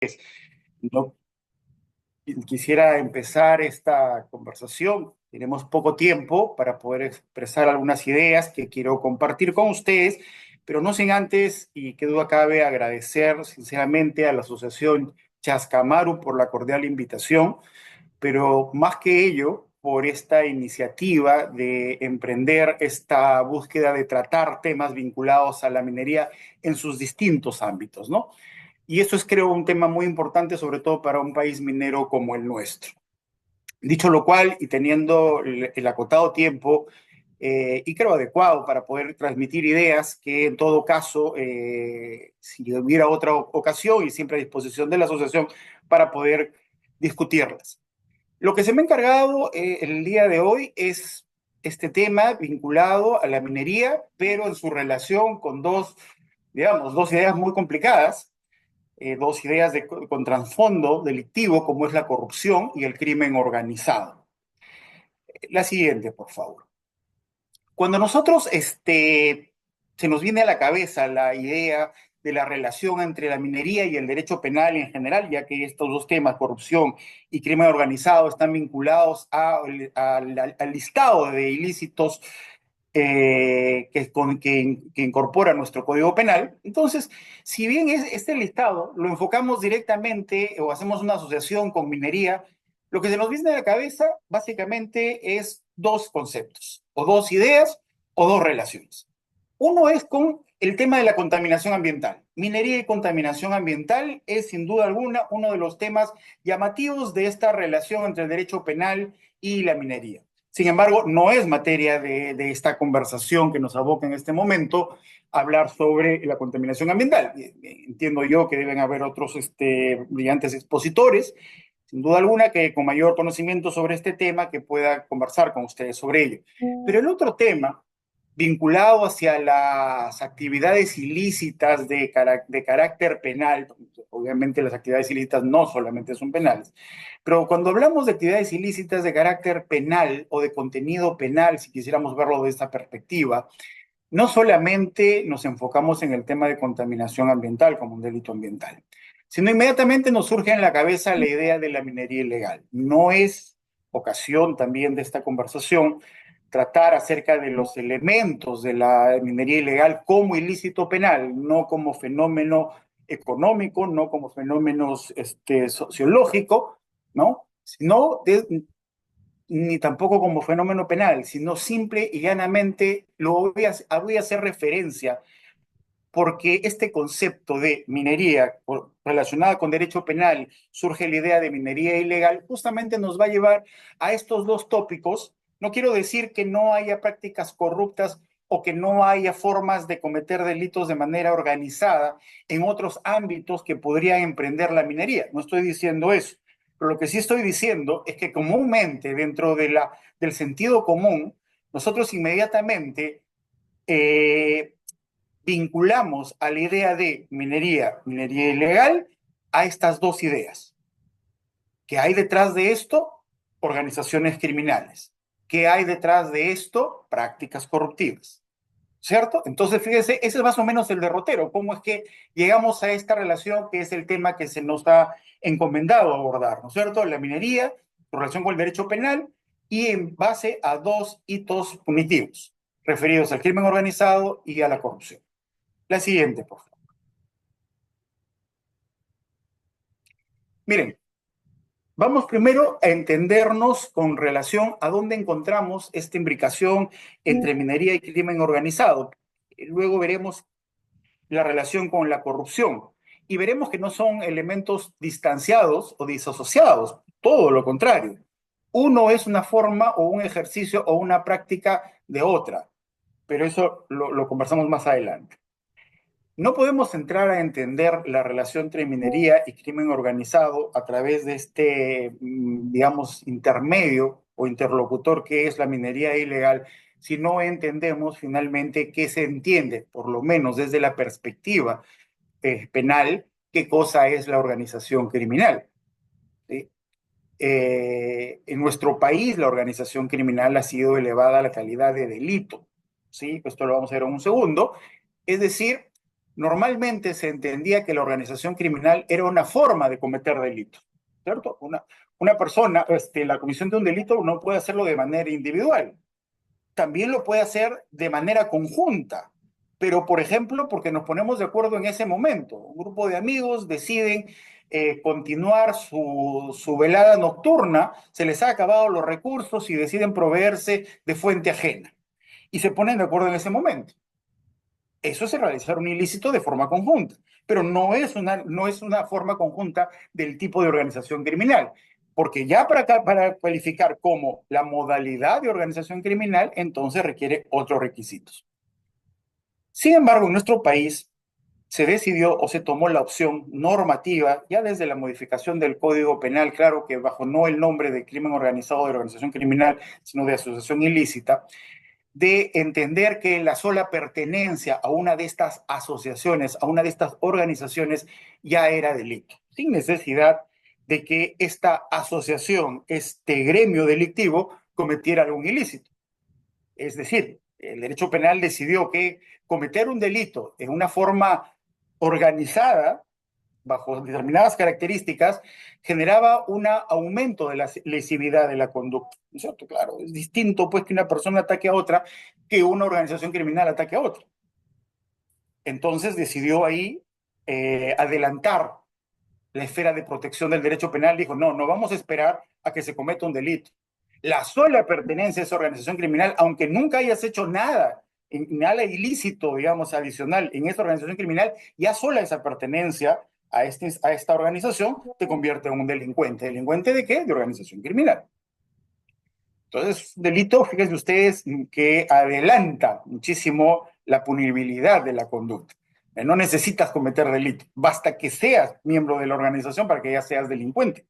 ustedes. No quisiera empezar esta conversación. Tenemos poco tiempo para poder expresar algunas ideas que quiero compartir con ustedes, pero no sin antes, y qué duda cabe, agradecer sinceramente a la Asociación Chascamaru por la cordial invitación, pero más que ello, por esta iniciativa de emprender esta búsqueda de tratar temas vinculados a la minería en sus distintos ámbitos, ¿no? Y eso es, creo, un tema muy importante, sobre todo para un país minero como el nuestro. Dicho lo cual, y teniendo el acotado tiempo, y creo adecuado para poder transmitir ideas que en todo caso, si hubiera otra ocasión y siempre a disposición de la asociación para poder discutirlas. Lo que se me ha encargado el día de hoy es este tema vinculado a la minería, pero en su relación con dos, digamos, dos ideas muy complicadas, dos ideas con trasfondo delictivo, como es la corrupción y el crimen organizado. La siguiente, por favor. Cuando nosotros se nos viene a la cabeza la idea de la relación entre la minería y el derecho penal en general, ya que estos dos temas, corrupción y crimen organizado, están vinculados al listado de ilícitos que incorpora nuestro Código Penal. Entonces, si bien este listado lo enfocamos directamente o hacemos una asociación con minería, lo que se nos viene a la cabeza básicamente es dos conceptos, o dos ideas, o dos relaciones. Uno es con el tema de la contaminación ambiental. Minería y contaminación ambiental es sin duda alguna uno de los temas llamativos de esta relación entre el derecho penal y la minería. Sin embargo, no es materia de esta conversación que nos aboca en este momento hablar sobre la contaminación ambiental. Entiendo yo que deben haber otros brillantes expositores, sin duda alguna, que con mayor conocimiento sobre este tema que pueda conversar con ustedes sobre ello. Pero el otro tema, vinculado hacia las actividades ilícitas de carácter penal, obviamente las actividades ilícitas no solamente son penales, pero cuando hablamos de actividades ilícitas de carácter penal o de contenido penal, si quisiéramos verlo de esta perspectiva, no solamente nos enfocamos en el tema de contaminación ambiental como un delito ambiental, sino inmediatamente nos surge en la cabeza la idea de la minería ilegal. No es ocasión también de esta conversación tratar acerca de los elementos de la minería ilegal como ilícito penal, no como fenómeno económico, no como fenómeno sociológico, ¿no? Sino ni tampoco como fenómeno penal, sino simple y llanamente voy a hacer referencia porque este concepto de minería relacionada con derecho penal, surge la idea de minería ilegal, justamente nos va a llevar a estos dos tópicos. No quiero decir que no haya prácticas corruptas o que no haya formas de cometer delitos de manera organizada en otros ámbitos que podría emprender la minería. No estoy diciendo eso. Pero lo que sí estoy diciendo es que comúnmente dentro del sentido común, nosotros inmediatamente vinculamos a la idea de minería ilegal, a estas dos ideas. ¿Qué hay detrás de esto? Organizaciones criminales. ¿Qué hay detrás de esto? Prácticas corruptivas. ¿Cierto? Entonces, fíjense, ese es más o menos el derrotero. ¿Cómo es que llegamos a esta relación que es el tema que se nos ha encomendado abordar? ¿No es cierto? La minería, su relación con el derecho penal y en base a dos hitos punitivos referidos al crimen organizado y a la corrupción. La siguiente, por favor. Miren, vamos primero a entendernos con relación a dónde encontramos esta imbricación entre minería y crimen organizado. Luego veremos la relación con la corrupción y veremos que no son elementos distanciados o disasociados, todo lo contrario. Uno es una forma o un ejercicio o una práctica de otra, pero eso lo conversamos más adelante. No podemos entrar a entender la relación entre minería y crimen organizado a través de digamos, intermedio o interlocutor que es la minería ilegal, si no entendemos finalmente qué se entiende, por lo menos desde la perspectiva penal, qué cosa es la organización criminal. ¿Sí? En nuestro país la organización criminal ha sido elevada a la calidad de delito. ¿Sí? Esto lo vamos a ver en un segundo. Es decir, normalmente se entendía que la organización criminal era una forma de cometer delitos, ¿cierto? Una persona, la comisión de un delito no puede hacerlo de manera individual, también lo puede hacer de manera conjunta, pero por ejemplo, porque nos ponemos de acuerdo en ese momento. Un grupo de amigos deciden continuar su velada nocturna, se les ha acabado los recursos y deciden proveerse de fuente ajena. Y se ponen de acuerdo en ese momento. Eso es realizar un ilícito de forma conjunta, pero no es una forma conjunta del tipo de organización criminal, porque ya para cualificar como la modalidad de organización criminal, entonces requiere otros requisitos. Sin embargo, en nuestro país se decidió o se tomó la opción normativa, ya desde la modificación del Código Penal, claro que bajo no el nombre de crimen organizado de organización criminal, sino de asociación ilícita, de entender que la sola pertenencia a una de estas asociaciones, a una de estas organizaciones, ya era delito, sin necesidad de que esta asociación, este gremio delictivo, cometiera algún ilícito. Es decir, el derecho penal decidió que cometer un delito en una forma organizada, bajo determinadas características, generaba un aumento de la lesividad de la conducta. ¿No es cierto? Claro, es distinto pues que una persona ataque a otra que una organización criminal ataque a otra. Entonces decidió ahí adelantar la esfera de protección del derecho penal. Dijo, no, no vamos a esperar a que se cometa un delito. La sola pertenencia a esa organización criminal, aunque nunca hayas hecho nada, nada ilícito, digamos, adicional en esa organización criminal, ya sola esa pertenencia a esta organización te convierte en un delincuente. ¿Delincuente de qué? De organización criminal. Entonces, delito, fíjense ustedes, que adelanta muchísimo la punibilidad de la conducta. No necesitas cometer delito, basta que seas miembro de la organización para que ya seas delincuente,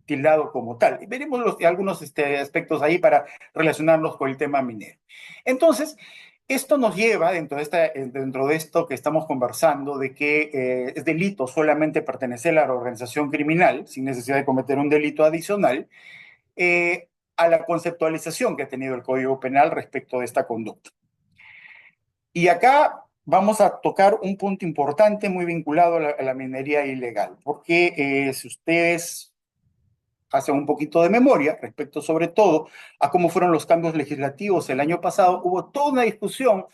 tildado como tal. Y veremos algunos aspectos ahí para relacionarlos con el tema minero. Entonces, esto nos lleva, dentro de esto que estamos conversando, de que es delito solamente pertenecer a la organización criminal, sin necesidad de cometer un delito adicional, a la conceptualización que ha tenido el Código Penal respecto de esta conducta. Y acá vamos a tocar un punto importante muy vinculado a la minería ilegal, porque si ustedes hacen un poquito de memoria respecto sobre todo a cómo fueron los cambios legislativos el año pasado, hubo toda una discusión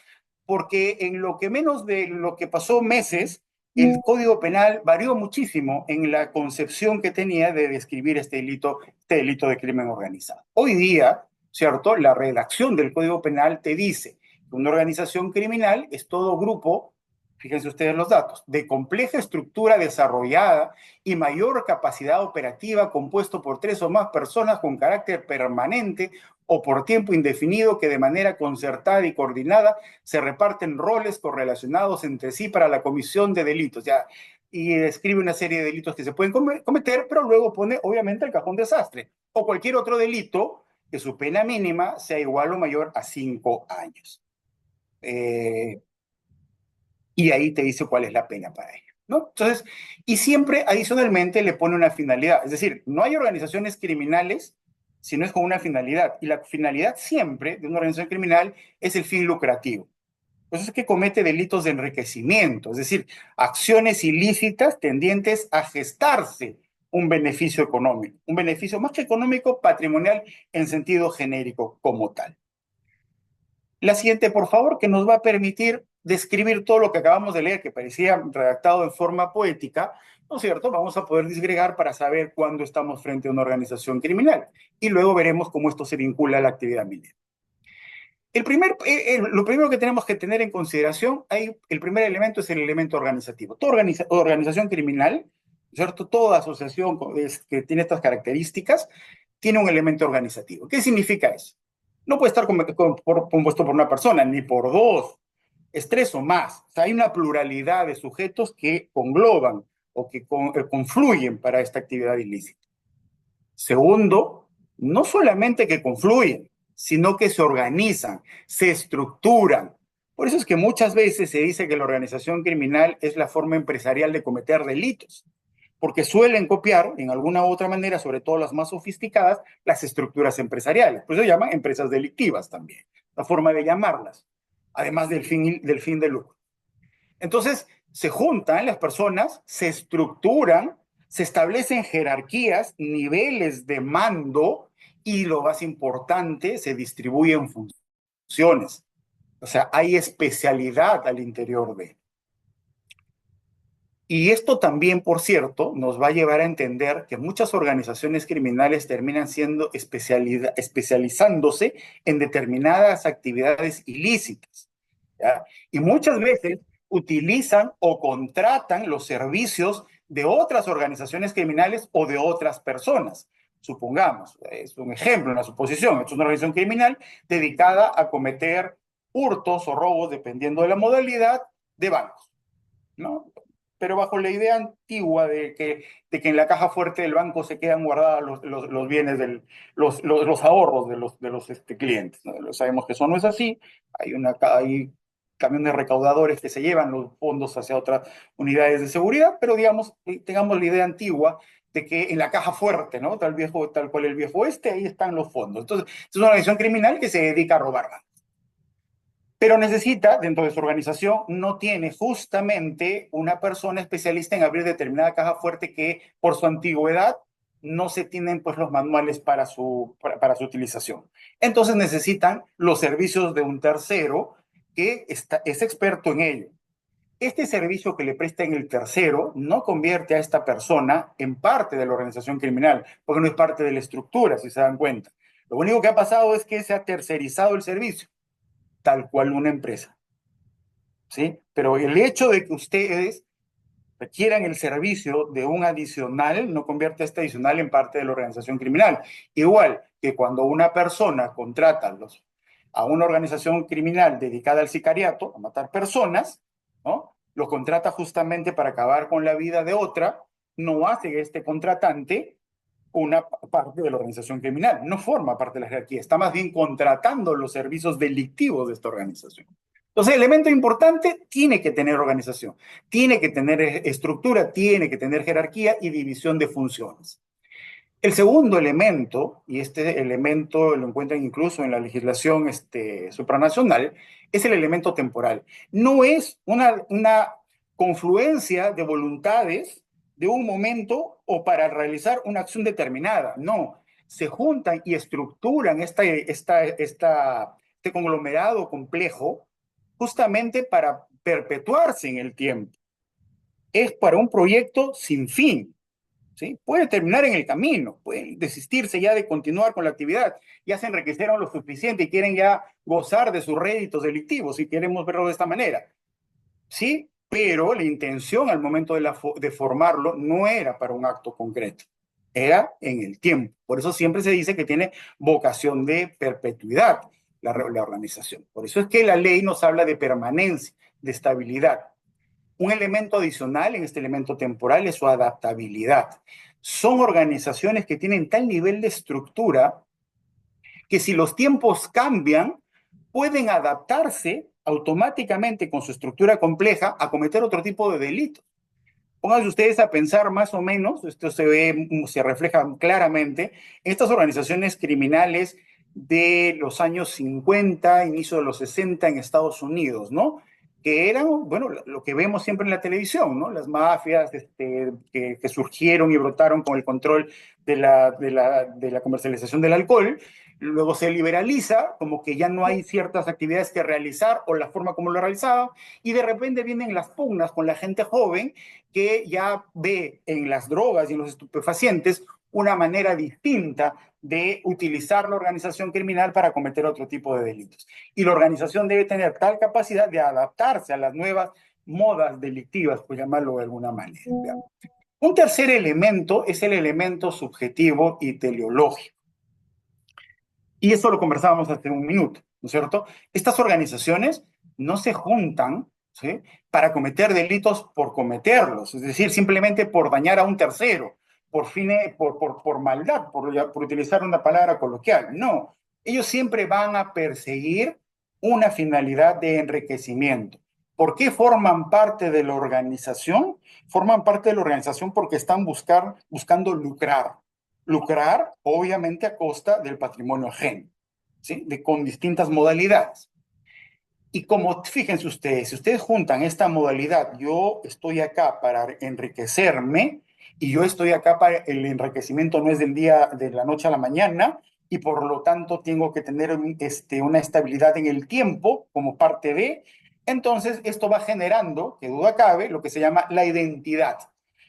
porque en lo que menos de lo que pasó meses, el Código Penal varió muchísimo en la concepción que tenía de describir este delito de crimen organizado. Hoy día, ¿cierto? La redacción del Código Penal te dice que una organización criminal es todo grupo, fíjense ustedes los datos, de compleja estructura desarrollada y mayor capacidad operativa compuesto por tres o más personas con carácter permanente o por tiempo indefinido que de manera concertada y coordinada se reparten roles correlacionados entre sí para la comisión de delitos. Ya, y describe una serie de delitos que se pueden cometer, pero luego pone obviamente el cajón desastre o cualquier otro delito que su pena mínima sea igual o mayor a 5 años. Y ahí te dice cuál es la pena para ello, ¿no? Entonces, y siempre adicionalmente le pone una finalidad, es decir, no hay organizaciones criminales si no es con una finalidad, y la finalidad siempre de una organización criminal es el fin lucrativo. Pues es que comete delitos de enriquecimiento, es decir, acciones ilícitas tendientes a gestarse un beneficio económico, un beneficio más que económico, patrimonial en sentido genérico como tal. La siguiente, por favor, que nos va a permitir describir todo lo que acabamos de leer, que parecía redactado en forma poética, ¿no es cierto? Vamos a poder disgregar para saber cuándo estamos frente a una organización criminal. Y luego veremos cómo esto se vincula a la actividad minera. Lo primero que tenemos que tener en consideración, el primer elemento es el elemento organizativo. Toda organización criminal, ¿cierto? Toda asociación que tiene estas características tiene un elemento organizativo. ¿Qué significa eso? No puede estar compuesto por una persona, ni por dos, es tres o más. O sea, hay una pluralidad de sujetos que congloban o que confluyen para esta actividad ilícita. Segundo, no solamente que confluyen, sino que se organizan, se estructuran. Por eso es que muchas veces se dice que la organización criminal es la forma empresarial de cometer delitos, porque suelen copiar, en alguna u otra manera, sobre todo las más sofisticadas, las estructuras empresariales. Por eso se llaman empresas delictivas también, la forma de llamarlas, además del fin de lucro. Entonces, se juntan las personas, se estructuran, se establecen jerarquías, niveles de mando y lo más importante, se distribuyen funciones. O sea, hay especialidad al interior de. Y esto también, por cierto, nos va a llevar a entender que muchas organizaciones criminales terminan siendo especializándose en determinadas actividades ilícitas, ¿ya? Y muchas veces utilizan o contratan los servicios de otras organizaciones criminales o de otras personas. Supongamos, es un ejemplo, una suposición, es una organización criminal dedicada a cometer hurtos o robos, dependiendo de la modalidad, de bancos, ¿no? Pero bajo la idea antigua de que en la caja fuerte del banco se quedan guardados los bienes, los ahorros de los clientes, ¿no? Sabemos que eso no es así. Hay camiones recaudadores que se llevan los fondos hacia otras unidades de seguridad, pero digamos, tengamos la idea antigua de que en la caja fuerte, ¿no? Tal cual el viejo oeste, ahí están los fondos. Entonces, es una organización criminal que se dedica a robar bancos, pero necesita, dentro de su organización, no tiene justamente una persona especialista en abrir determinada caja fuerte que por su antigüedad no se tienen pues los manuales para su utilización. Entonces necesitan los servicios de un tercero que es experto en ello. Este servicio que le presta en el tercero no convierte a esta persona en parte de la organización criminal, porque no es parte de la estructura, si se dan cuenta. Lo único que ha pasado es que se ha tercerizado el servicio, tal cual una empresa, ¿sí? Pero el hecho de que ustedes requieran el servicio de un adicional no convierte a este adicional en parte de la organización criminal. Igual que cuando una persona contrata a una organización criminal dedicada al sicariato, a matar personas, ¿no? Lo contrata justamente para acabar con la vida de otra, no hace este contratante una parte de la organización criminal, no forma parte de la jerarquía, está más bien contratando los servicios delictivos de esta organización. Entonces, el elemento importante tiene que tener organización, tiene que tener estructura, tiene que tener jerarquía y división de funciones. El segundo elemento, y este elemento lo encuentran incluso en la legislación supranacional, es el elemento temporal. No es una confluencia de voluntades de un momento o para realizar una acción determinada. No, se juntan y estructuran este conglomerado complejo justamente para perpetuarse en el tiempo. Es para un proyecto sin fin. ¿Sí? Puede terminar en el camino, pueden desistirse ya de continuar con la actividad, ya se enriquecieron lo suficiente y quieren ya gozar de sus réditos delictivos, si queremos verlo de esta manera. Sí, pero la intención al momento de formarlo no era para un acto concreto, era en el tiempo. Por eso siempre se dice que tiene vocación de perpetuidad la organización. Por eso es que la ley nos habla de permanencia, de estabilidad. Un elemento adicional en este elemento temporal es su adaptabilidad. Son organizaciones que tienen tal nivel de estructura que si los tiempos cambian, pueden adaptarse automáticamente con su estructura compleja a cometer otro tipo de delitos. Pónganse ustedes a pensar más o menos, esto se refleja claramente en estas organizaciones criminales de los años 50, inicio de los 60 en Estados Unidos, ¿no? Que eran, bueno, lo que vemos siempre en la televisión, ¿no? Las mafias que surgieron y brotaron con el control de la comercialización del alcohol, luego se liberaliza, como que ya no hay ciertas actividades que realizar o la forma como lo realizaban, y de repente vienen las pugnas con la gente joven que ya ve en las drogas y en los estupefacientes una manera distinta de utilizar la organización criminal para cometer otro tipo de delitos. Y la organización debe tener tal capacidad de adaptarse a las nuevas modas delictivas, por llamarlo de alguna manera. Un tercer elemento es el elemento subjetivo y teleológico. Y eso lo conversábamos hace un minuto, ¿no es cierto? Estas organizaciones no se juntan, ¿sí?, para cometer delitos por cometerlos, es decir, simplemente por dañar a un tercero, por maldad, por utilizar una palabra coloquial. No, ellos siempre van a perseguir una finalidad de enriquecimiento. ¿Por qué forman parte de la organización? Forman parte de la organización porque están buscando lucrar, obviamente a costa del patrimonio ajeno, ¿sí? Con distintas modalidades. Y como fíjense ustedes, si ustedes juntan esta modalidad, yo estoy acá para enriquecerme y yo estoy acá para el enriquecimiento no es del día de la noche a la mañana y por lo tanto tengo que tener una estabilidad en el tiempo como parte de, entonces esto va generando, que duda cabe, lo que se llama la identidad.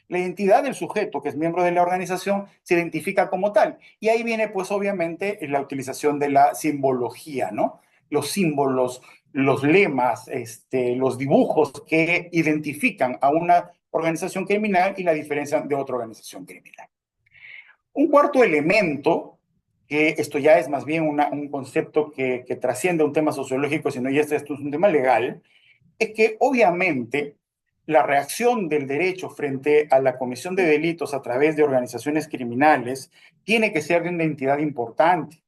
La identidad del sujeto que es miembro de la organización se identifica como tal. Y ahí viene pues obviamente la utilización de la simbología, ¿no? Los símbolos, los lemas, los dibujos que identifican a una organización criminal y la diferencia de otra organización criminal. Un cuarto elemento, que esto ya es más bien un concepto que trasciende un tema sociológico, sino ya esto es un tema legal, es que obviamente la reacción del derecho frente a la comisión de delitos a través de organizaciones criminales tiene que ser de una entidad importante.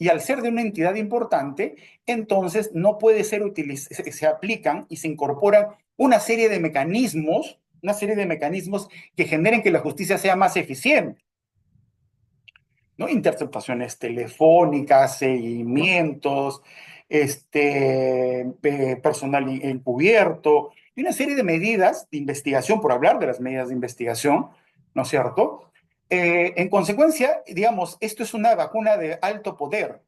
Y al ser de una entidad importante, entonces no puede ser utilizado, se aplican y se incorporan una serie de mecanismos que generen que la justicia sea más eficiente, ¿no? Interceptaciones telefónicas, seguimientos, personal encubierto, y una serie de medidas de investigación, por hablar de las medidas de investigación, ¿no es cierto? En consecuencia, digamos, esto es una vacuna de alto poder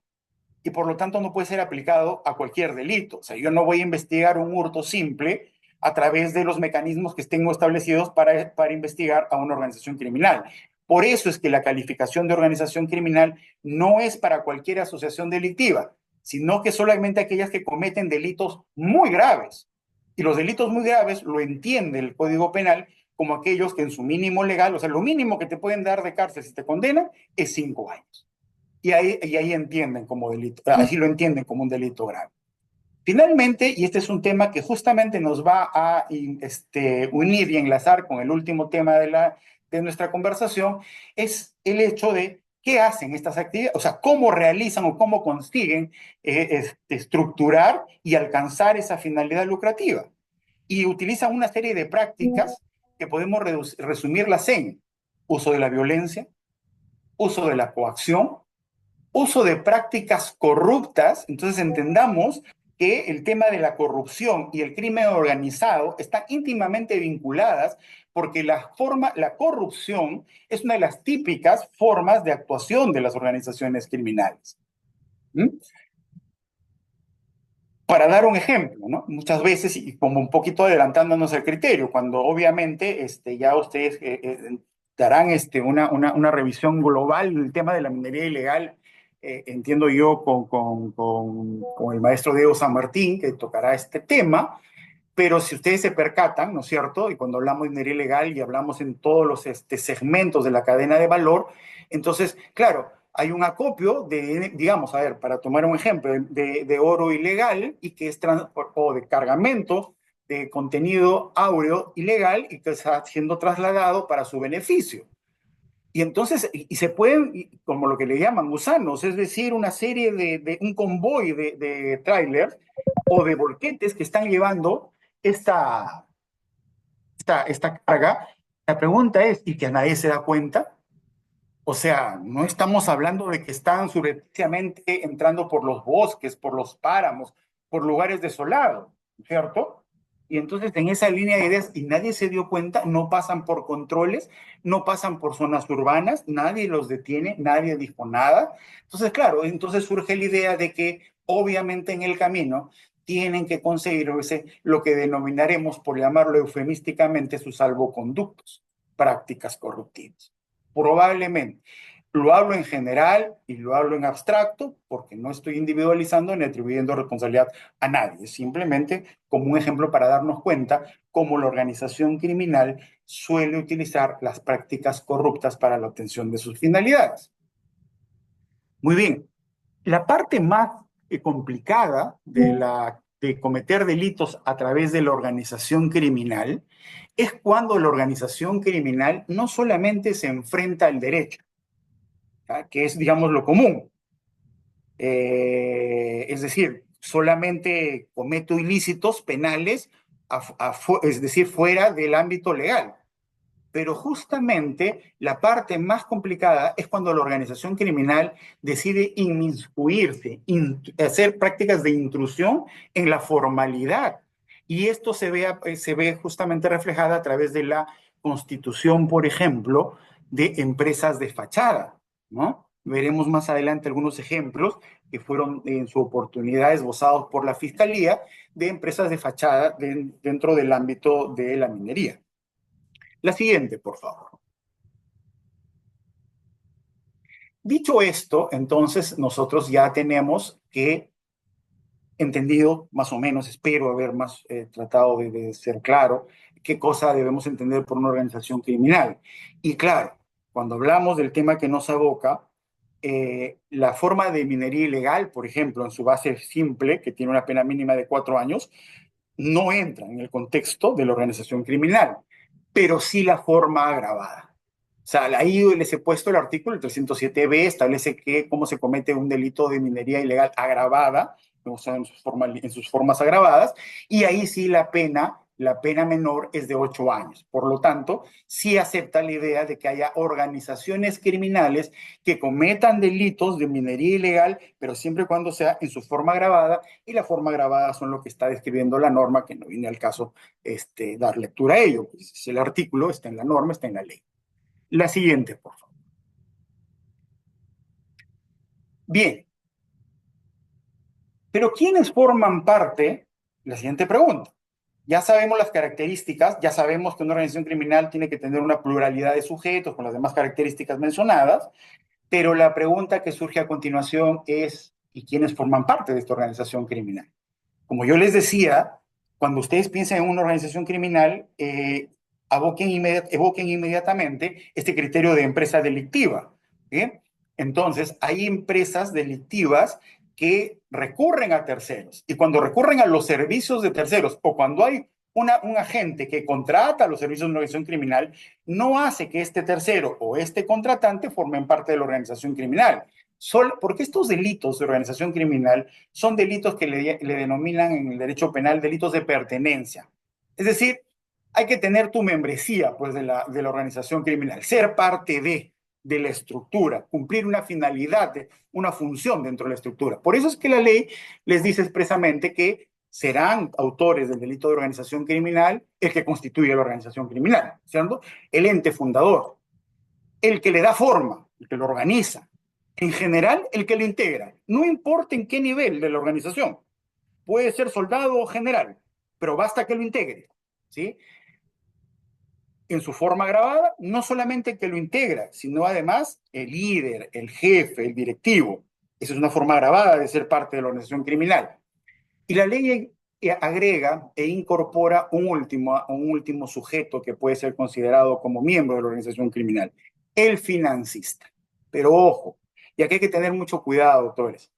y por lo tanto no puede ser aplicado a cualquier delito. O sea, yo no voy a investigar un hurto simple a través de los mecanismos que tengo establecidos para investigar a una organización criminal. Por eso es que la calificación de organización criminal no es para cualquier asociación delictiva, sino que solamente aquellas que cometen delitos muy graves. Y los delitos muy graves lo entiende el Código Penal como aquellos que en su mínimo legal, o sea, lo mínimo que te pueden dar de cárcel si te condenan es 5 años. Y ahí entienden como delito, así lo entienden como un delito grave. Finalmente, y este es un tema que justamente nos va a unir y enlazar con el último tema de nuestra conversación, es el hecho de qué hacen estas actividades, o sea, cómo realizan o cómo consiguen estructurar y alcanzar esa finalidad lucrativa. Y utilizan una serie de prácticas que podemos resumirlas en uso de la violencia, uso de la coacción, uso de prácticas corruptas. Entonces entendamos que el tema de la corrupción y el crimen organizado están íntimamente vinculadas porque la corrupción es una de las típicas formas de actuación de las organizaciones criminales. ¿Mm? Para dar un ejemplo, ¿no? Muchas veces, y como un poquito adelantándonos al criterio, cuando obviamente ya ustedes darán una revisión global del tema de la minería ilegal, entiendo yo, con el maestro Diego San Martín, que tocará este tema, pero si ustedes se percatan, ¿no es cierto? Y cuando hablamos de minería ilegal y hablamos en todos los segmentos de la cadena de valor, entonces, claro, hay un acopio de, digamos, a ver, para tomar un ejemplo, de oro ilegal y que es o de cargamento de contenido áureo ilegal y que está siendo trasladado para su beneficio. Y entonces, y se pueden, como lo que le llaman gusanos, es decir, una serie un convoy de trailers o de volquetes que están llevando esta, esta carga. La pregunta es, ¿y que a nadie se da cuenta? O sea, no estamos hablando de que están subrepticiamente entrando por los bosques, por los páramos, por lugares desolados, ¿cierto? Y entonces en esa línea de ideas, y nadie se dio cuenta, no pasan por controles, no pasan por zonas urbanas, nadie los detiene, nadie dijo nada. Entonces, claro, entonces surge la idea de que obviamente en el camino tienen que conseguirse lo que denominaremos, por llamarlo eufemísticamente, sus salvoconductos, prácticas corruptivas. Probablemente. Lo hablo en general y lo hablo en abstracto porque no estoy individualizando ni atribuyendo responsabilidad a nadie, simplemente como un ejemplo para darnos cuenta cómo la organización criminal suele utilizar las prácticas corruptas para la obtención de sus finalidades. Muy bien, la parte más complicada de cometer delitos a través de la organización criminal es cuando la organización criminal no solamente se enfrenta al derecho, ¿tá? Que es, digamos, lo común. Es decir, solamente cometo ilícitos penales, es decir, fuera del ámbito legal. Pero justamente la parte más complicada es cuando la organización criminal decide inmiscuirse, hacer prácticas de intrusión en la formalidad. Y esto se ve justamente reflejada a través de la constitución, por ejemplo, de empresas de fachada, ¿no? Veremos más adelante algunos ejemplos que fueron en su oportunidad esbozados por la Fiscalía de empresas de fachada dentro del ámbito de la minería. La siguiente, por favor. Dicho esto, entonces nosotros ya tenemos que entendido más o menos, espero haber más tratado de ser claro, qué cosa debemos entender por una organización criminal. Y claro, cuando hablamos del tema que nos aboca, la forma de minería ilegal, por ejemplo, en su base simple, que tiene una pena mínima de 4 años, no entra en el contexto de la organización criminal, pero sí la forma agravada. O sea, ahí les he puesto el artículo, el 307b, establece cómo se comete un delito de minería ilegal agravada, o sea, en sus formas agravadas, y ahí sí la pena menor es de 8 años. Por lo tanto, sí acepta la idea de que haya organizaciones criminales que cometan delitos de minería ilegal, pero siempre y cuando sea en su forma agravada, y la forma agravada son lo que está describiendo la norma, que no viene al caso dar lectura a ello. Pues, si el artículo está en la norma, está en la ley. La siguiente, por favor. Bien, pero ¿quiénes forman parte? La siguiente pregunta. Ya sabemos las características, ya sabemos que una organización criminal tiene que tener una pluralidad de sujetos con las demás características mencionadas, pero la pregunta que surge a continuación es, ¿y quiénes forman parte de esta organización criminal? Como yo les decía, cuando ustedes piensan en una organización criminal, evoquen inmediatamente este criterio de empresa delictiva. ¿Bien? Entonces, hay empresas delictivas que recurren a terceros. Y cuando recurren a los servicios de terceros o cuando hay un agente que contrata los servicios de una organización criminal, no hace que este tercero o este contratante formen parte de la organización criminal. Porque estos delitos de organización criminal son delitos que le denominan en el derecho penal delitos de pertenencia. Es decir, hay que tener tu membresía pues, de la organización criminal, ser parte de la estructura, cumplir una finalidad, una función dentro de la estructura. Por eso es que la ley les dice expresamente que serán autores del delito de organización criminal el que constituye la organización criminal, ¿cierto? El ente fundador, el que le da forma, el que lo organiza, en general el que lo integra, no importa en qué nivel de la organización, puede ser soldado o general, pero basta que lo integre, ¿sí? En su forma grabada, no solamente que lo integra, sino además el líder, el jefe, el directivo. Esa es una forma grabada de ser parte de la organización criminal. Y la ley agrega e incorpora un último sujeto que puede ser considerado como miembro de la organización criminal, el financista. Pero ojo, y aquí hay que tener mucho cuidado, doctores.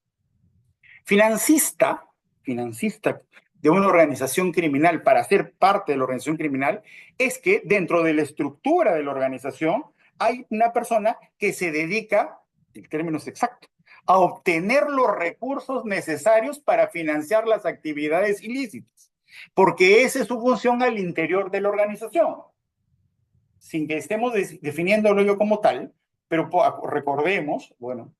Financista, financista de una organización criminal para ser parte de la organización criminal es que dentro de la estructura de la organización hay una persona que se dedica, el término es exacto, a obtener los recursos necesarios para financiar las actividades ilícitas, porque esa es su función al interior de la organización, sin que estemos definiéndolo yo como tal, pero recordemos, bueno,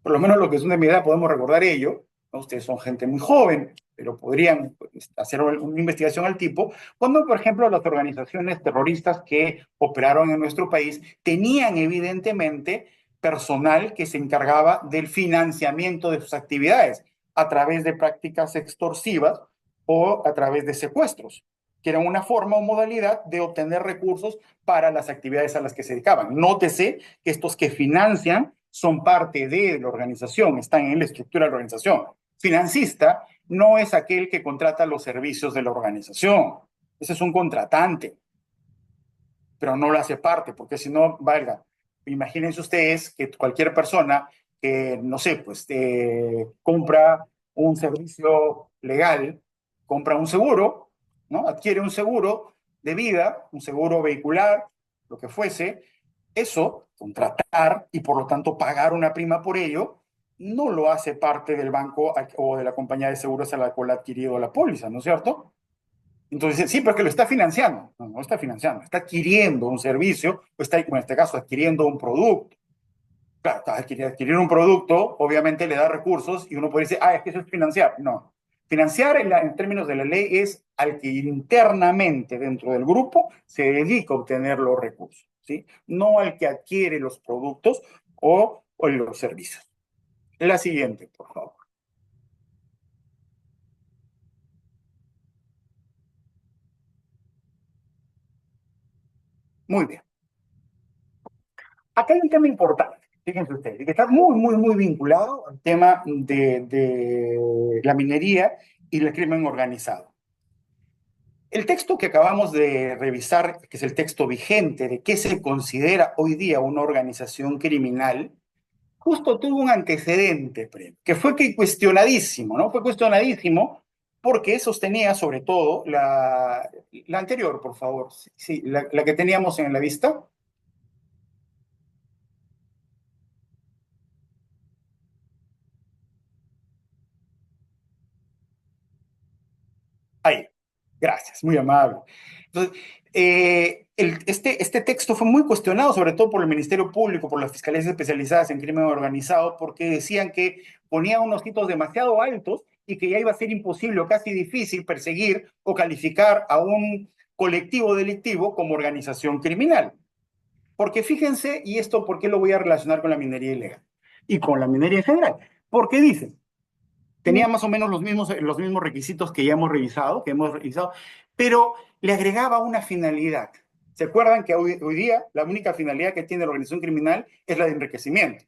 por lo menos los que son de mi edad podemos recordar ello, ¿no? Ustedes son gente muy joven, pero podrían pues, hacer una investigación al tipo, cuando, por ejemplo, las organizaciones terroristas que operaron en nuestro país tenían evidentemente personal que se encargaba del financiamiento de sus actividades a través de prácticas extorsivas o a través de secuestros, que eran una forma o modalidad de obtener recursos para las actividades a las que se dedicaban. Nótese que estos que financian son parte de la organización, están en la estructura de la organización. Financista no es aquel que contrata los servicios de la organización. Ese es un contratante, pero no lo hace parte, porque si no, valga. Imagínense ustedes que cualquier persona que, no sé, pues compra un servicio legal, compra un seguro, ¿no? Adquiere un seguro de vida, un seguro vehicular, lo que fuese, eso, contratar y por lo tanto pagar una prima por ello, no lo hace parte del banco o de la compañía de seguros a la cual ha adquirido la póliza, ¿no es cierto? Entonces, sí, pero es que lo está financiando. No, no está financiando, está adquiriendo un servicio, o está, en este caso, adquiriendo un producto. Claro, adquirir un producto, obviamente le da recursos y uno puede decir, ah, es que eso es financiar. No. Financiar en términos de la ley es al que internamente dentro del grupo se dedica a obtener los recursos, ¿sí? No al que adquiere los productos o los servicios. La siguiente, por favor. Muy bien. Acá hay un tema importante, fíjense ustedes, que está muy, muy, muy vinculado al tema de la minería y el crimen organizado. El texto que acabamos de revisar, que es el texto vigente de qué se considera hoy día una organización criminal, justo tuvo un antecedente, que fue que cuestionadísimo, ¿no? Fue cuestionadísimo porque sostenía sobre todo la anterior, por favor, sí, la que teníamos en la vista. Ahí, gracias, muy amable. Entonces, este texto fue muy cuestionado, sobre todo por el Ministerio Público, por las fiscalías especializadas en crimen organizado, porque decían que ponía unos hitos demasiado altos y que ya iba a ser imposible o casi difícil perseguir o calificar a un colectivo delictivo como organización criminal. Porque fíjense, y esto, ¿por qué lo voy a relacionar con la minería ilegal? Y con la minería en general. Porque dicen, tenía más o menos los mismos requisitos que hemos revisado, pero le agregaba una finalidad. ¿Se acuerdan que hoy día la única finalidad que tiene la organización criminal es la de enriquecimiento?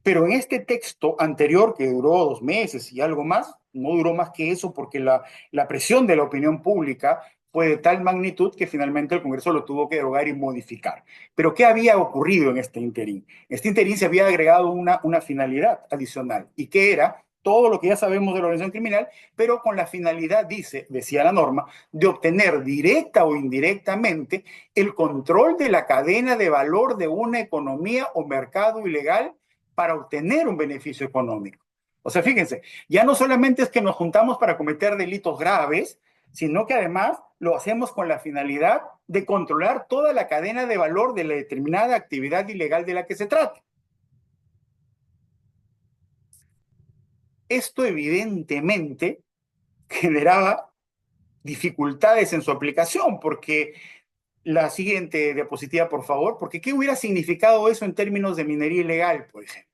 Pero en este texto anterior, que duró 2 meses y algo más, no duró más que eso porque la presión de la opinión pública fue de tal magnitud que finalmente el Congreso lo tuvo que derogar y modificar. Pero ¿qué había ocurrido en este interín? En este interín se había agregado una finalidad adicional, y que era todo lo que ya sabemos de la organización criminal, pero con la finalidad, decía la norma, de obtener directa o indirectamente el control de la cadena de valor de una economía o mercado ilegal para obtener un beneficio económico. O sea, fíjense, ya no solamente es que nos juntamos para cometer delitos graves, sino que además lo hacemos con la finalidad de controlar toda la cadena de valor de la determinada actividad ilegal de la que se trata. Esto evidentemente generaba dificultades en su aplicación, porque la siguiente diapositiva, por favor, porque ¿qué hubiera significado eso en términos de minería ilegal, por ejemplo?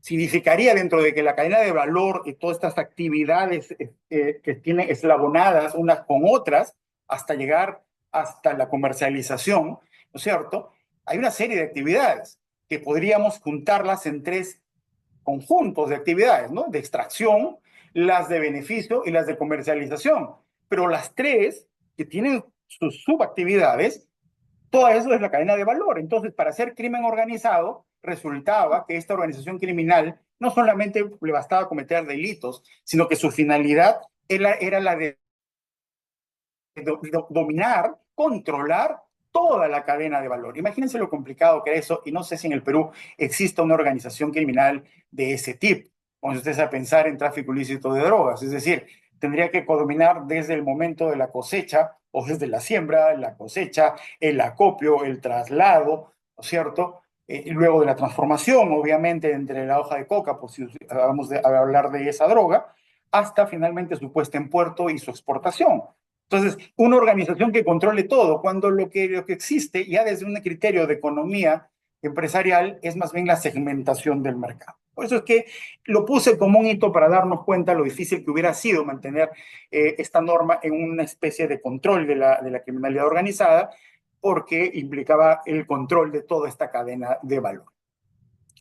Significaría dentro de que la cadena de valor y todas estas actividades que tienen eslabonadas unas con otras hasta llegar hasta la comercialización, ¿no es cierto? Hay una serie de actividades que podríamos juntarlas en tres conjuntos de actividades, ¿no? De extracción, las de beneficio y las de comercialización. Pero las tres que tienen sus subactividades, todo eso es la cadena de valor. Entonces, para hacer crimen organizado, resultaba que esta organización criminal no solamente le bastaba cometer delitos, sino que su finalidad era la de dominar, controlar toda la cadena de valor. Imagínense lo complicado que es eso, y no sé si en el Perú existe una organización criminal de ese tipo. Cuando ustedes a pensar en tráfico ilícito de drogas, es decir, tendría que dominar desde el momento de la cosecha o desde la siembra, la cosecha, el acopio, el traslado, ¿no es cierto? Y luego de la transformación, obviamente, entre la hoja de coca, por si vamos a hablar de esa droga, hasta finalmente su puesta en puerto y su exportación. Entonces, una organización que controle todo, cuando lo que existe ya desde un criterio de economía empresarial es más bien la segmentación del mercado. Por eso es que lo puse como un hito para darnos cuenta lo difícil que hubiera sido mantener esta norma en una especie de control de la criminalidad organizada, porque implicaba el control de toda esta cadena de valor.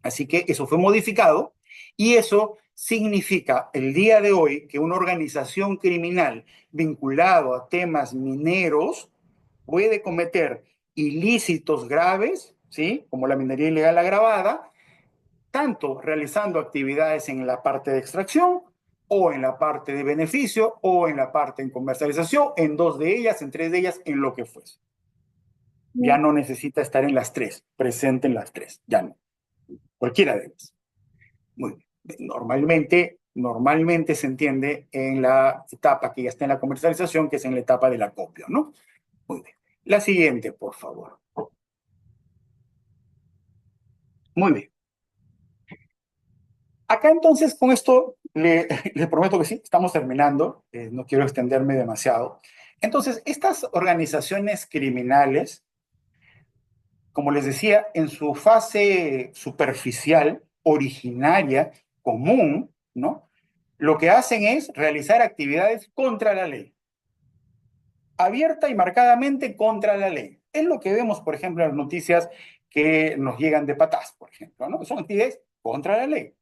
Así que eso fue modificado, y eso significa el día de hoy que una organización criminal vinculada a temas mineros puede cometer ilícitos graves, ¿sí? Como la minería ilegal agravada, tanto realizando actividades en la parte de extracción o en la parte de beneficio o en la parte de comercialización, en dos de ellas, en tres de ellas, en lo que fuese. Ya no necesita estar en las tres, presente en las tres, ya no, cualquiera de ellas. Muy bien. Normalmente normalmente se entiende en la etapa que ya está en la comercialización, que es en la etapa del acopio, ¿no? Muy bien. La siguiente, por favor. Muy bien. Acá entonces, con esto, le prometo que sí, estamos terminando, no quiero extenderme demasiado. Entonces, estas organizaciones criminales, como les decía, en su fase superficial, originaria, común, ¿no? Lo que hacen es realizar actividades contra la ley, abierta y marcadamente contra la ley. Es lo que vemos, por ejemplo, en las noticias que nos llegan de Patás, por ejemplo, ¿no? Son actividades contra la ley.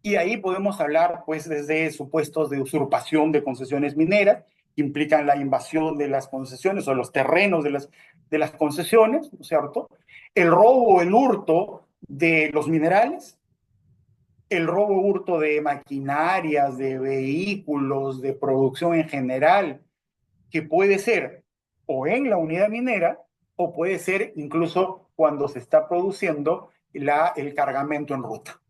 Y ahí podemos hablar, pues, desde supuestos de usurpación de concesiones mineras, que implican la invasión de las concesiones o los terrenos de las concesiones, ¿no es cierto? El robo o el hurto de los minerales, el robo o hurto de maquinarias, de vehículos, de producción en general, que puede ser o en la unidad minera o puede ser incluso cuando se está produciendo el cargamento en ruta.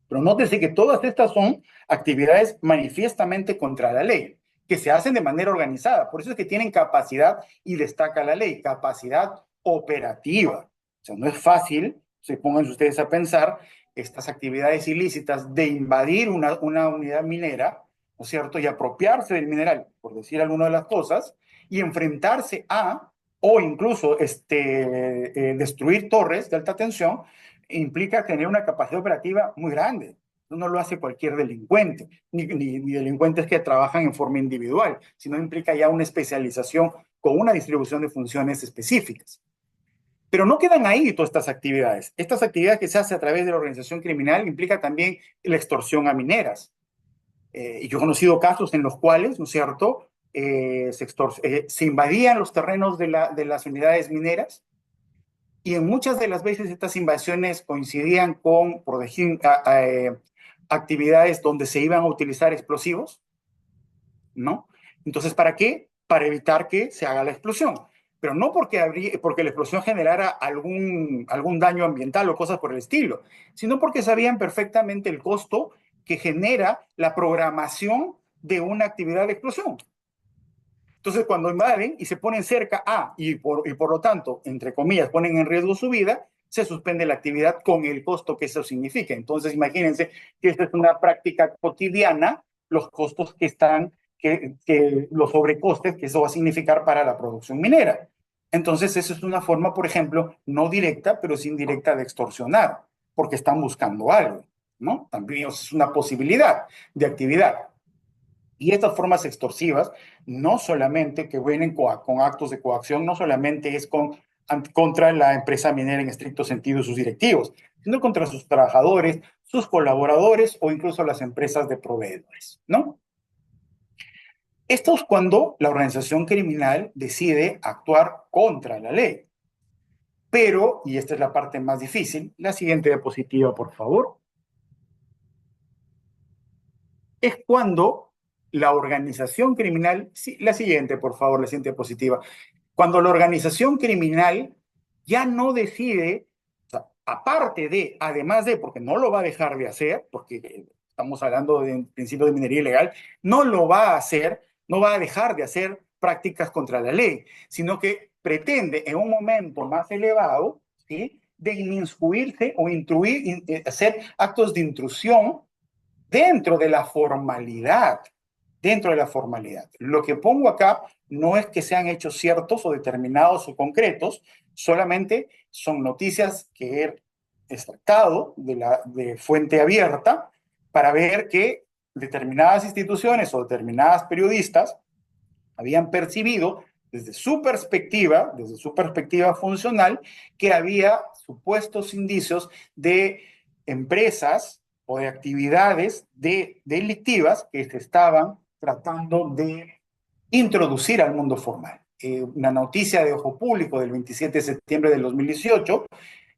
Pero nótese que todas estas son actividades manifiestamente contra la ley, que se hacen de manera organizada. Por eso es que tienen capacidad, y destaca la ley, capacidad operativa. O sea, no es fácil, se pongan ustedes a pensar, estas actividades ilícitas de invadir una unidad minera, ¿no es cierto? Y apropiarse del mineral, por decir alguna de las cosas, y enfrentarse a, o incluso destruir torres de alta tensión, implica tener una capacidad operativa muy grande. No lo hace cualquier delincuente, ni delincuentes que trabajan en forma individual, sino implica ya una especialización con una distribución de funciones específicas. Pero no quedan ahí todas estas actividades. Estas actividades que se hacen a través de la organización criminal implica también la extorsión a mineras. Y yo he conocido casos en los cuales, ¿no es cierto?, se invadían los terrenos de las unidades mineras, y en muchas de las veces estas invasiones coincidían con, por decir, actividades donde se iban a utilizar explosivos, ¿no? Entonces, ¿para qué? Para evitar que se haga la explosión. Pero no porque la explosión generara algún daño ambiental o cosas por el estilo, sino porque sabían perfectamente el costo que genera la programación de una actividad de explosión. Entonces, cuando invaden y se ponen cerca y por lo tanto, entre comillas, ponen en riesgo su vida, se suspende la actividad con el costo que eso significa. Entonces, imagínense que esta es una práctica cotidiana, los costos que los sobrecostes que eso va a significar para la producción minera. Entonces, eso es una forma, por ejemplo, no directa, pero sí indirecta de extorsionar, porque están buscando algo, ¿no? También es una posibilidad de actividad. Y estas formas extorsivas, no solamente que vienen con actos de coacción, no solamente es contra la empresa minera en estricto sentido y sus directivos, sino contra sus trabajadores, sus colaboradores o incluso las empresas de proveedores, ¿no? Esto es cuando la organización criminal decide actuar contra la ley. Pero, y esta es la parte más difícil, la siguiente diapositiva, por favor, es cuando la organización criminal, sí, la siguiente, por favor, la siguiente diapositiva, cuando la organización criminal ya no decide, o sea, además de, porque no lo va a dejar de hacer, porque estamos hablando de principio de minería ilegal, no lo va a hacer, no va a dejar de hacer prácticas contra la ley, sino que pretende en un momento más elevado, ¿sí?, de inmiscuirse o hacer actos de intrusión dentro de la formalidad, dentro de la formalidad. Lo que pongo acá no es que sean hechos ciertos o determinados o concretos, solamente son noticias que he extractado de fuente abierta para ver que determinadas instituciones o determinadas periodistas habían percibido desde su perspectiva funcional, que había supuestos indicios de empresas o de actividades delictivas que se estaban tratando de introducir al mundo formal. Una noticia de Ojo Público del 27 de septiembre del 2018,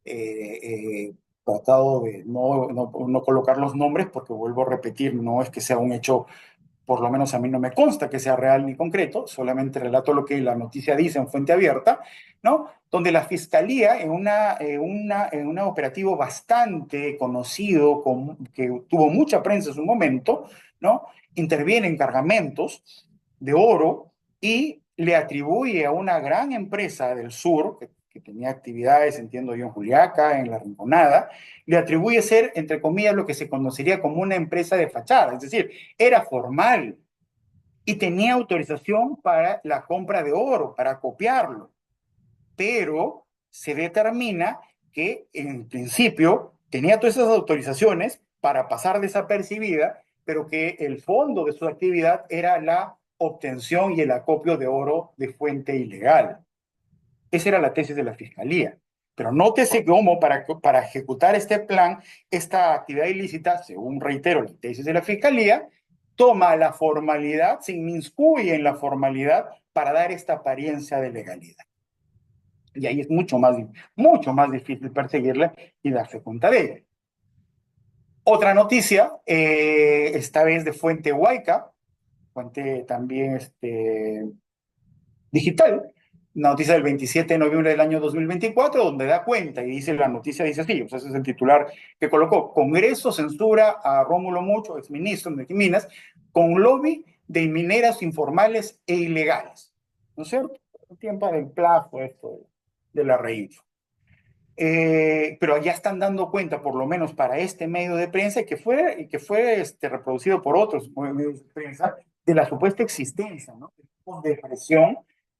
eh, eh, tratado de no colocar los nombres, porque vuelvo a repetir, no es que sea un hecho por lo menos a mí no me consta que sea real ni concreto, solamente relato lo que la noticia dice en fuente abierta, ¿no? Donde la fiscalía, en un operativo bastante conocido, que tuvo mucha prensa en su momento, ¿no? Interviene en cargamentos de oro y le atribuye a una gran empresa del sur, que tenía actividades, entiendo yo, en Juliaca, en La Rinconada, le atribuye ser, entre comillas, lo que se conocería como una empresa de fachada, es decir, era formal y tenía autorización para la compra de oro, para copiarlo, pero se determina que en principio tenía todas esas autorizaciones para pasar desapercibida, pero que el fondo de su actividad era la obtención y el acopio de oro de fuente ilegal. Esa era la tesis de la fiscalía. Pero nótese cómo para ejecutar este plan, esta actividad ilícita, según reitero la tesis de la fiscalía, toma la formalidad, se inmiscuye en la formalidad para dar esta apariencia de legalidad. Y ahí es mucho más difícil perseguirla y darse cuenta de ella. Otra noticia, esta vez de fuente Huayca, fuente también digital, una noticia del 27 de noviembre del año 2024, donde da cuenta y dice, la noticia dice así, o sea, ese es el titular que colocó: Congreso censura a Rómulo Mucho, exministro de Minas, con lobby de mineras informales e ilegales. ¿No es cierto? El tiempo del plazo esto de la reinfo. Pero ya están dando cuenta, por lo menos para este medio de prensa, que fue reproducido por otros medios de prensa, de la supuesta existencia, ¿no?, de presión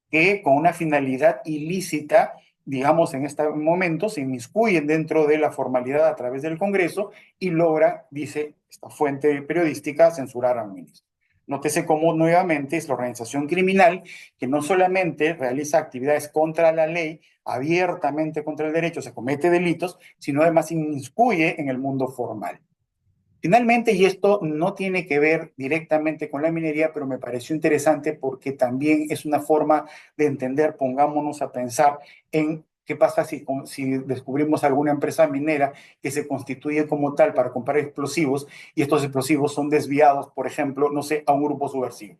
que con una finalidad ilícita, digamos, en este momento, se inmiscuyen dentro de la formalidad a través del Congreso y logra, dice esta fuente periodística, censurar al ministro. Nótese cómo nuevamente es la organización criminal que no solamente realiza actividades contra la ley, abiertamente contra el derecho, se comete delitos, sino además inmiscuye en el mundo formal. Finalmente, y esto no tiene que ver directamente con la minería, pero me pareció interesante porque también es una forma de entender, pongámonos a pensar en qué pasa si descubrimos alguna empresa minera que se constituye como tal para comprar explosivos y estos explosivos son desviados, por ejemplo, no sé, a un grupo subversivo.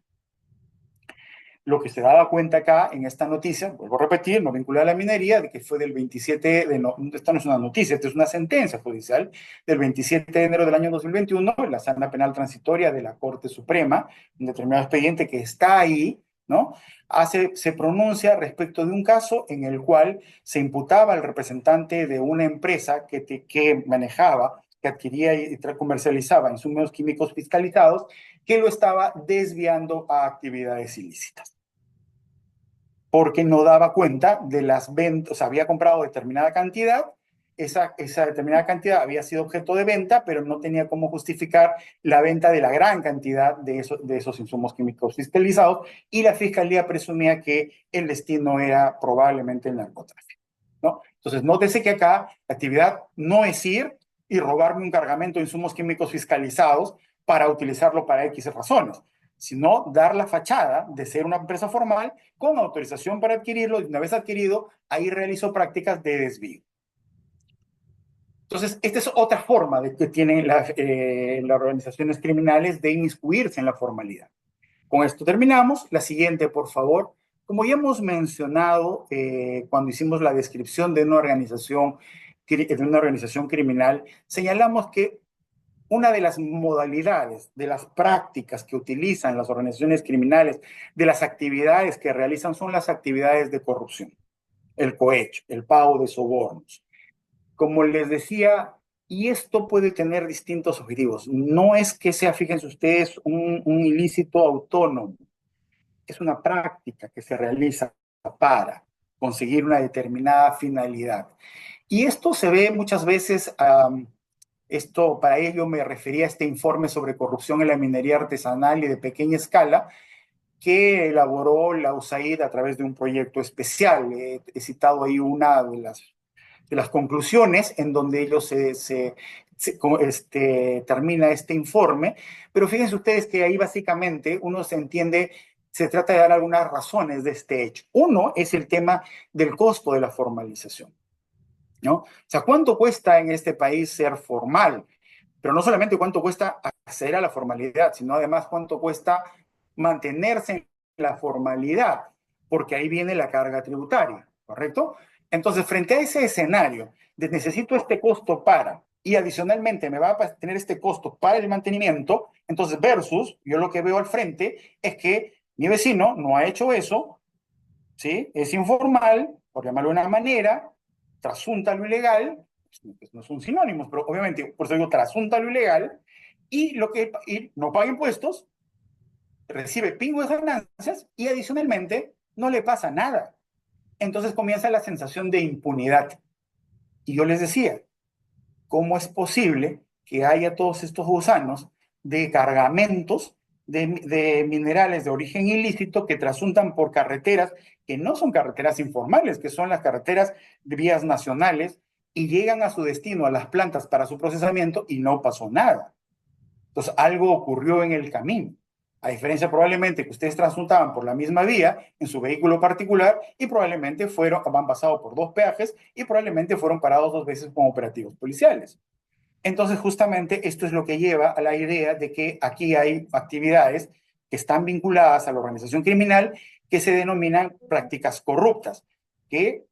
Lo que se daba cuenta acá en esta noticia, vuelvo a repetir, no vinculada a la minería, de que fue del 27 de, no, esta no es una noticia, esta es una sentencia judicial del 27 de enero del año 2021, la sala penal transitoria de la Corte Suprema, un determinado expediente que está ahí, ¿no? Se pronuncia respecto de un caso en el cual se imputaba al representante de una empresa que manejaba, que adquiría y comercializaba insumos químicos fiscalizados, que lo estaba desviando a actividades ilícitas porque no daba cuenta de las ventas, o sea, había comprado determinada cantidad, esa determinada cantidad había sido objeto de venta, pero no tenía cómo justificar la venta de la gran cantidad de esos insumos químicos fiscalizados, y la fiscalía presumía que el destino era probablemente el narcotráfico, ¿no? Entonces, nótese que acá la actividad no es ir y robarme un cargamento de insumos químicos fiscalizados para utilizarlo para X razones, sino dar la fachada de ser una empresa formal con autorización para adquirirlo, y una vez adquirido, ahí realizó prácticas de desvío. Entonces, esta es otra forma de que tienen las organizaciones criminales de inmiscuirse en la formalidad. Con esto terminamos. La siguiente, por favor. Como ya hemos mencionado cuando hicimos la descripción de una organización criminal, señalamos que una de las modalidades, de las prácticas que utilizan las organizaciones criminales, de las actividades que realizan, son las actividades de corrupción, el cohecho, el pago de sobornos. Como les decía, y esto puede tener distintos objetivos. No es que sea, fíjense ustedes, un ilícito autónomo. Es una práctica que se realiza para conseguir una determinada finalidad. Y esto se ve muchas veces... para ello me refería a este informe sobre corrupción en la minería artesanal y de pequeña escala que elaboró la USAID a través de un proyecto especial. He citado ahí una de las conclusiones en donde ellos termina este informe, pero fíjense ustedes que ahí básicamente uno se entiende, se trata de dar algunas razones de este hecho. Uno es el tema del costo de la formalización, ¿no? O sea, ¿cuánto cuesta en este país ser formal? Pero no solamente cuánto cuesta acceder a la formalidad, sino además cuánto cuesta mantenerse en la formalidad, porque ahí viene la carga tributaria, ¿correcto? Entonces, frente a ese escenario de necesito este costo para, y adicionalmente me va a tener este costo para el mantenimiento, entonces versus, yo lo que veo al frente es que mi vecino no ha hecho eso, ¿sí? Es informal, por llamarlo de una manera, trasunta lo ilegal, pues no son sinónimos, pero obviamente, por eso digo trasunta lo ilegal, y no paga impuestos, recibe pingües ganancias y adicionalmente no le pasa nada. Entonces comienza la sensación de impunidad. Y yo les decía, ¿cómo es posible que haya todos estos gusanos de cargamentos de minerales de origen ilícito que trasuntan por carreteras que no son carreteras informales, que son las carreteras de vías nacionales y llegan a su destino, a las plantas para su procesamiento y no pasó nada? Entonces, algo ocurrió en el camino. A diferencia probablemente que ustedes transuntaban por la misma vía en su vehículo particular y probablemente han pasado por dos peajes y probablemente fueron parados dos veces con operativos policiales. Entonces, justamente esto es lo que lleva a la idea de que aquí hay actividades que están vinculadas a la organización criminal que se denominan prácticas corruptas, que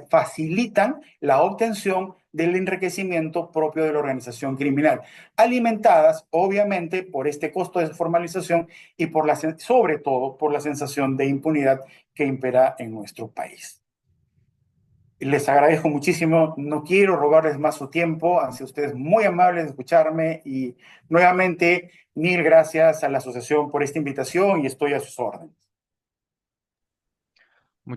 facilitan la obtención del enriquecimiento propio de la organización criminal, alimentadas obviamente por este costo de formalización y sobre todo por la sensación de impunidad que impera en nuestro país. Les agradezco muchísimo, no quiero robarles más su tiempo, han sido ustedes muy amables de escucharme y nuevamente mil gracias a la asociación por esta invitación y estoy a sus órdenes.